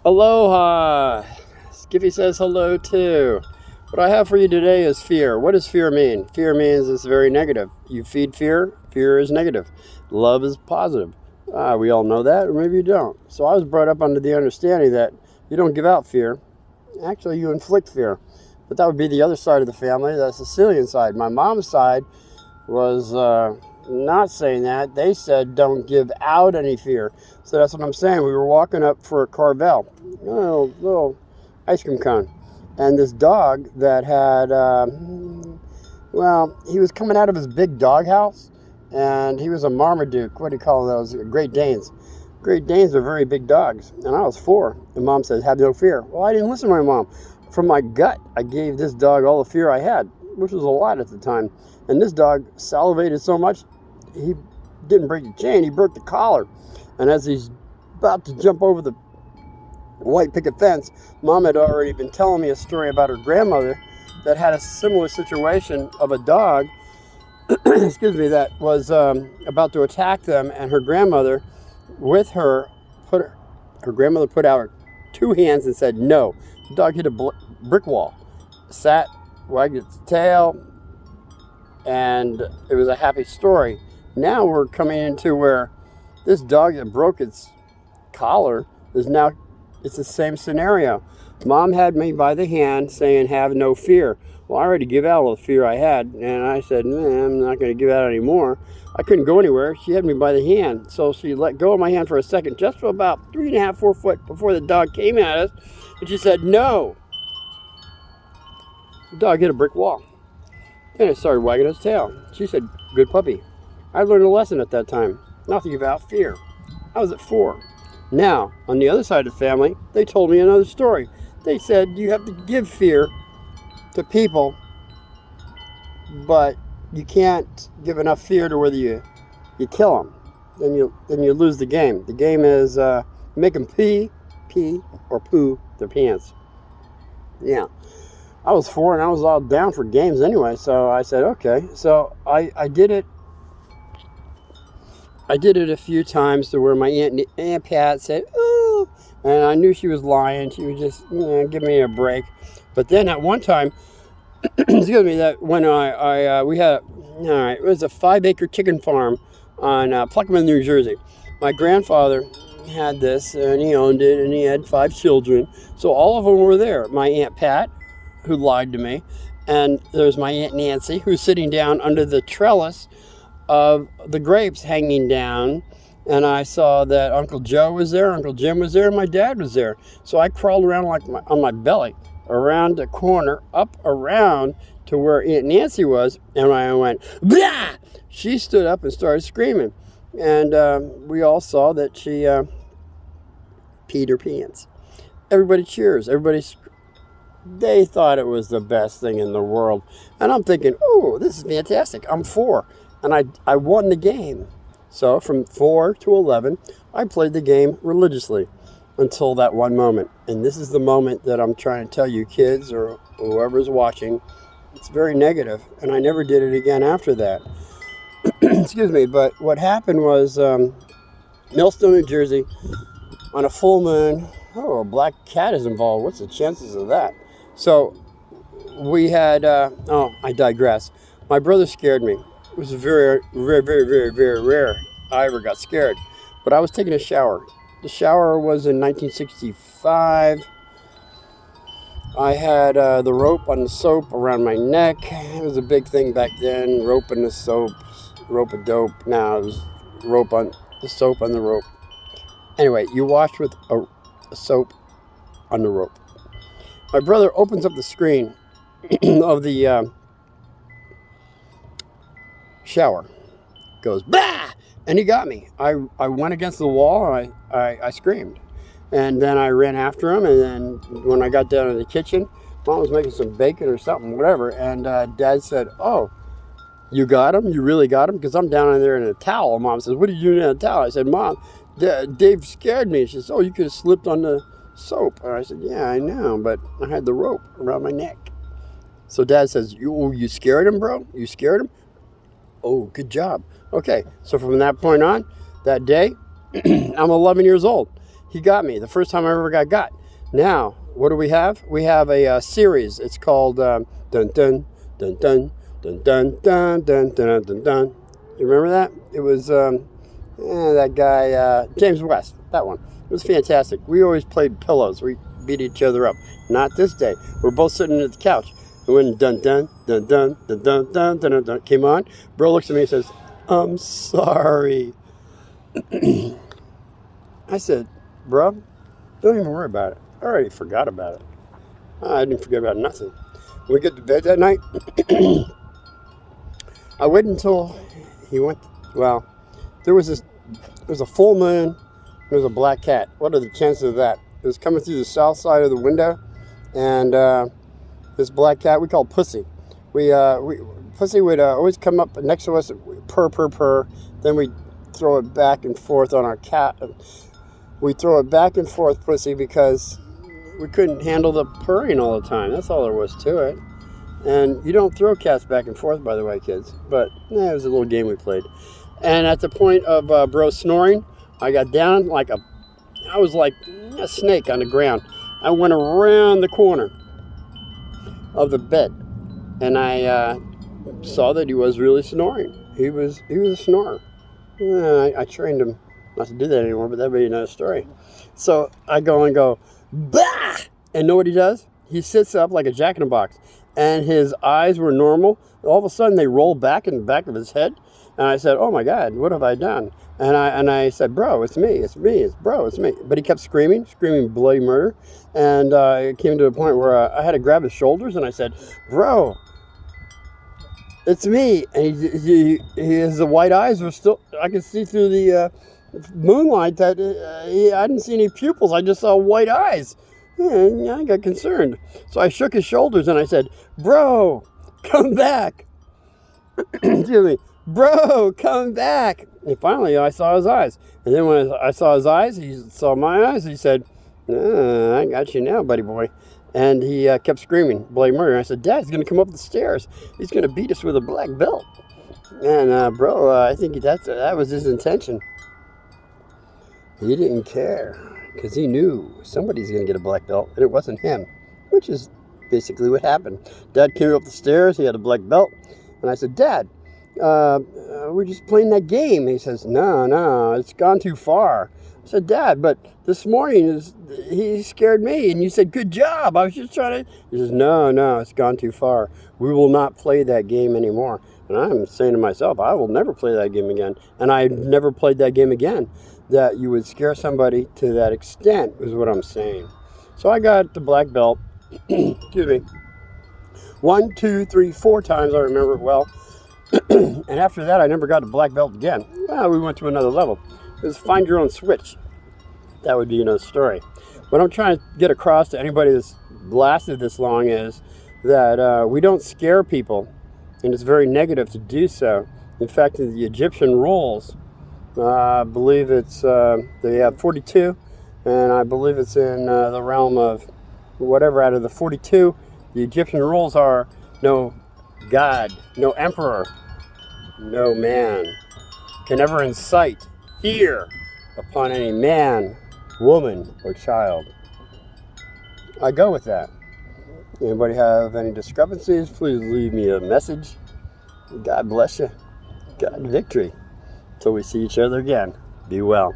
Aloha! Skippy says hello too. What I have for you today is fear. What does fear mean? Fear means it's very negative. You feed fear, fear is negative. Love is positive. We all know that, or maybe you don't. So I was brought up under the understanding that you don't give out fear. Actually, you inflict fear. But that would be the other side of the family, the Sicilian side. My mom's side was not saying that. They said don't give out any fear. So that's what I'm saying. We were walking up for a Carvel, little ice cream cone. And this dog that had, he was coming out of his big dog house. And he was a Marmaduke. What do you call those? Great Danes. Great Danes are very big dogs. And I was 4. And Mom says, have no fear. Well, I didn't listen to my mom. From my gut, I gave this dog all the fear I had, which was a lot at the time. And this dog salivated so much, he didn't break the chain, he broke the collar. And as he's about to jump over the white picket fence, Mom had already been telling me a story about her grandmother that had a similar situation of a dog, excuse me, that was about to attack them, and her grandmother, with her, her grandmother put out her 2 hands and said no. The dog hit a brick wall, sat, wagged its tail, and it was a happy story. Now we're coming into where this dog that broke its collar is now, it's the same scenario. Mom had me by the hand saying, have no fear. Well, I already gave out all the fear I had, and I said, I'm not going to give out anymore. I couldn't go anywhere. She had me by the hand, so she let go of my hand for a second, just for about 3.5, 4 foot before the dog came at us, and she said, no. The dog hit a brick wall. And it started wagging its tail. She said, good puppy. I learned a lesson at that time, not to give out fear. I was at 4. Now, on the other side of the family, they told me another story. They said, you have to give fear to people, but you can't give enough fear to whether you kill them. Then you lose the game. The game is make them pee or poo their pants. Yeah. I was 4 and I was all down for games anyway, so I said, okay. So I did it. I did it a few times to where my Aunt Pat said, oh, and I knew she was lying. She was just, give me a break. But then at one time, excuse me, that when we had, it was a 5-acre chicken farm on Pluckman, New Jersey. My grandfather had this, and he owned it, and he had 5 children. So all of them were there. My Aunt Pat, who lied to me, and there's my Aunt Nancy, who's sitting down under the trellis of the grapes hanging down, and I saw that Uncle Joe was there, Uncle Jim was there, and my dad was there. So I crawled around on my belly, around the corner, up around to where Aunt Nancy was, and I went, blah! She stood up and started screaming, and we all saw that she peed her pants. Everybody cheers, they thought it was the best thing in the world. And I'm thinking, oh, this is fantastic. I'm 4. And I won the game. So from 4 to 11, I played the game religiously until that one moment. And this is the moment that I'm trying to tell you kids or whoever's watching. It's very negative. And I never did it again after that. Excuse me. But what happened was Millstone, New Jersey, on a full moon. Oh, a black cat is involved. What's the chances of that? So we had, I digress. My brother scared me. It was very, very, very, very, very rare I ever got scared. But I was taking a shower. The shower was in 1965. I had the rope on the soap around my neck. It was a big thing back then. Rope and the soap. Rope a dope. Now it was rope on the soap on the rope. Anyway, you wash with a soap on the rope. My brother opens up the screen of the shower, goes, bah! And he got me. I went against the wall and I screamed. And then I ran after him, and then when I got down in the kitchen, Mom was making some bacon or something, whatever, and Dad said, oh, you got him? You really got him? Because I'm down in there in a towel. Mom says, what are you doing in a towel? I said, Mom, Dave scared me. She says, oh, you could have slipped on the soap. And I said, yeah, I know, but I had the rope around my neck. So Dad says, you scared him, bro? You scared him? Oh, good job. Okay, so from that point on, that day, I'm 11 years old. he got me the first time I ever got. Now, what do we have? We have a series. It's called Dun Dun Dun Dun Dun Dun Dun Dun Dun Dun Dun. You remember that? It was that guy James West. That one. It was fantastic. We always played pillows. We beat each other up. Not this day. We're both sitting at the couch. And when dun dun dun dun dun dun dun dun dun came on, bro looks at me and says, "I'm sorry." I said, "Bro, don't even worry about it. I already forgot about it. I didn't forget about nothing." When we get to bed that night, I waited until he went. Well, there was a full moon. There was a black cat. What are the chances of that? It was coming through the south side of the window, and this black cat we call Pussy. Pussy would always come up next to us, purr purr purr. Then we throw it back and forth on our cat. We throw it back and forth, Pussy, because we couldn't handle the purring all the time. That's all there was to it. And you don't throw cats back and forth, by the way, kids. But it was a little game we played. And at the point of bro snoring, I got down I was like a snake on the ground. I went around the corner of the bed, and I saw that he was really snoring. He was a snorer. I trained him not to do that anymore, but that'd be another story. So I go, bah! And know what he does? He sits up like a jack-in-a-box, and his eyes were normal. All of a sudden, they roll back in the back of his head, and I said, "Oh my God, what have I done?" And I said, "Bro, it's me, it's bro, it's me." But he kept screaming bloody murder, and it came to a point where I had to grab his shoulders, and I said, "Bro, it's me." And his white eyes were still, I could see through the moonlight that I didn't see any pupils. I just saw white eyes. And I got concerned. So I shook his shoulders and I said, "Bro, come back." Excuse me. "Bro, come back." And finally I saw his eyes. And then when I saw his eyes, he saw my eyes. He said, "I got you now, buddy boy." And he kept screaming, bloody murder. And I said, "Dad, he's going to come up the stairs. He's going to beat us with a black belt." And bro, I think that was his intention. He didn't care, because he knew somebody's going to get a black belt, and it wasn't him, which is basically what happened. Dad came up the stairs. He had a black belt. And I said, "Dad, we're just playing that game." He says, No, it's gone too far." I said, "Dad, but this morning he scared me, and you said, 'Good job. I was just trying to.'" He says, No, it's gone too far. We will not play that game anymore." And I'm saying to myself, I will never play that game again. And I never played that game again. That you would scare somebody to that extent is what I'm saying. So I got the black belt. Excuse me. 1, 2, 3, 4 times. I remember it well. And after that, I never got a black belt again. Well, we went to another level. It was find your own switch. That would be another story. What I'm trying to get across to anybody that's lasted this long is that we don't scare people, and it's very negative to do so. In fact, in the Egyptian rules, I believe it's they have 42, and I believe it's in the realm of whatever out of the 42. The Egyptian rules are no God, no emperor, no man can ever incite fear upon any man, woman, or child. I go with that. Anybody have any discrepancies? Please leave me a message. God bless you. God victory. Till we see each other again. Be well.